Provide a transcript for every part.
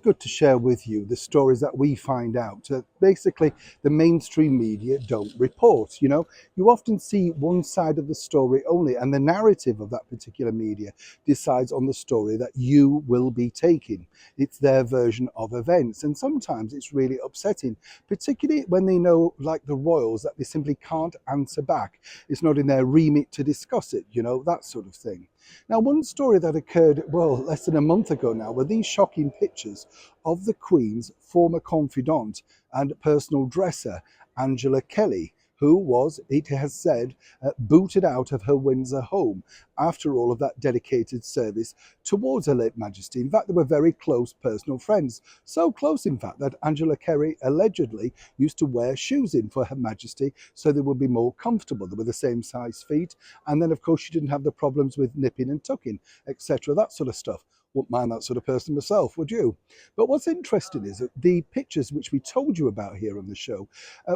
good to share with you the stories that we find out that basically the mainstream media don't report. You often see one side of the story only, and the narrative of that particular media decides on the story that you will be taking. It's their version of events, and sometimes it's really upsetting, particularly when they know, like the royals, that they simply can't answer back. It's not in their remit to discuss it, that sort of thing. Now, one story that occurred, well, less than a month ago now, were these shocking pictures of the Queen's former confidant and personal dresser, Angela Kelly, who was, it has said, booted out of her Windsor home after all of that dedicated service towards Her late Majesty. In fact, they were very close personal friends. So close, in fact, that Angela Kelly allegedly used to wear shoes in for Her Majesty so they would be more comfortable. They were the same size feet. And then, of course, she didn't have the problems with nipping and tucking, etc., that sort of stuff. Wouldn't mind that sort of person myself, would you? But what's interesting is that the pictures which we told you about here on the show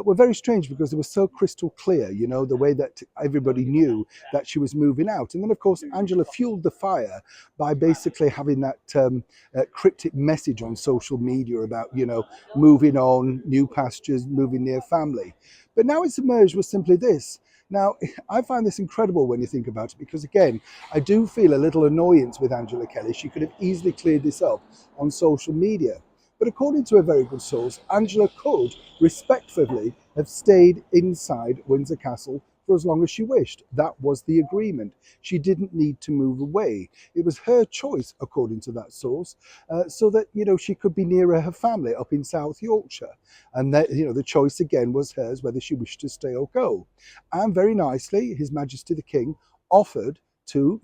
were very strange because they were so crystal clear, the way that everybody knew that she was moving out. And then, of course, Angela fueled the fire by basically having that cryptic message on social media about, moving on, new pastures, moving near family. But now it's emerged with simply this. Now, I find this incredible when you think about it, because again, I do feel a little annoyance with Angela Kelly. She could have easily cleared this up on social media. But according to a very good source, Angela could respectfully have stayed inside Windsor Castle for as long as she wished. That was the agreement. She didn't need to move away. It was her choice, according to that source, so that, she could be nearer her family up in South Yorkshire. And that, the choice again was hers, whether she wished to stay or go. And very nicely, His Majesty the King offered to,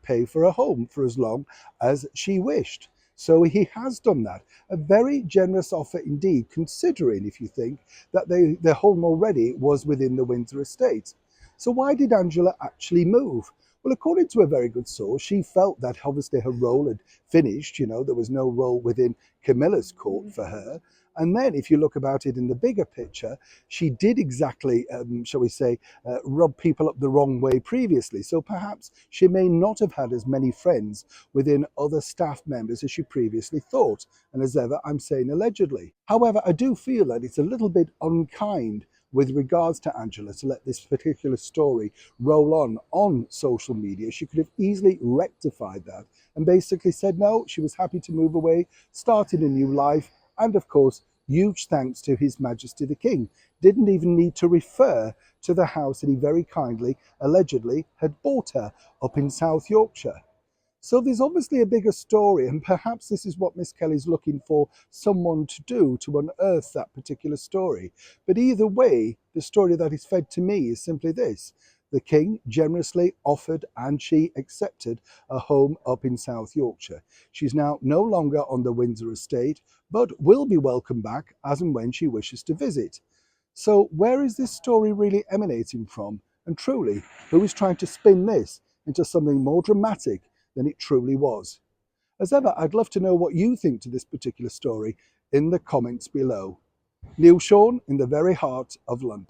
pay for a home for as long as she wished. So he has done that. A very generous offer indeed, considering, if you think, that their home already was within the Windsor estate. So why did Angela actually move? Well, according to a very good source, she felt that obviously her role had finished. There was no role within Camilla's court for her. And then if you look about it in the bigger picture, she did exactly, shall we say, rub people up the wrong way previously. So perhaps she may not have had as many friends within other staff members as she previously thought. And as ever, I'm saying allegedly. However, I do feel that it's a little bit unkind with regards to Angela to let this particular story roll on social media. She could have easily rectified that and basically said no, she was happy to move away, started a new life, and of course, huge thanks to His Majesty the King. Didn't even need to refer to the house that he very kindly, allegedly, had bought her up in South Yorkshire. So there's obviously a bigger story, and perhaps this is what Miss Kelly's looking for someone to do to unearth that particular story. But either way, the story that is fed to me is simply this. The King generously offered and she accepted a home up in South Yorkshire. She's now no longer on the Windsor estate, but will be welcome back as and when she wishes to visit. So where is this story really emanating from? And truly, who is trying to spin this into something more dramatic than it truly was? As ever, I'd love to know what you think to this particular story in the comments below. Neil Sean in the very heart of London.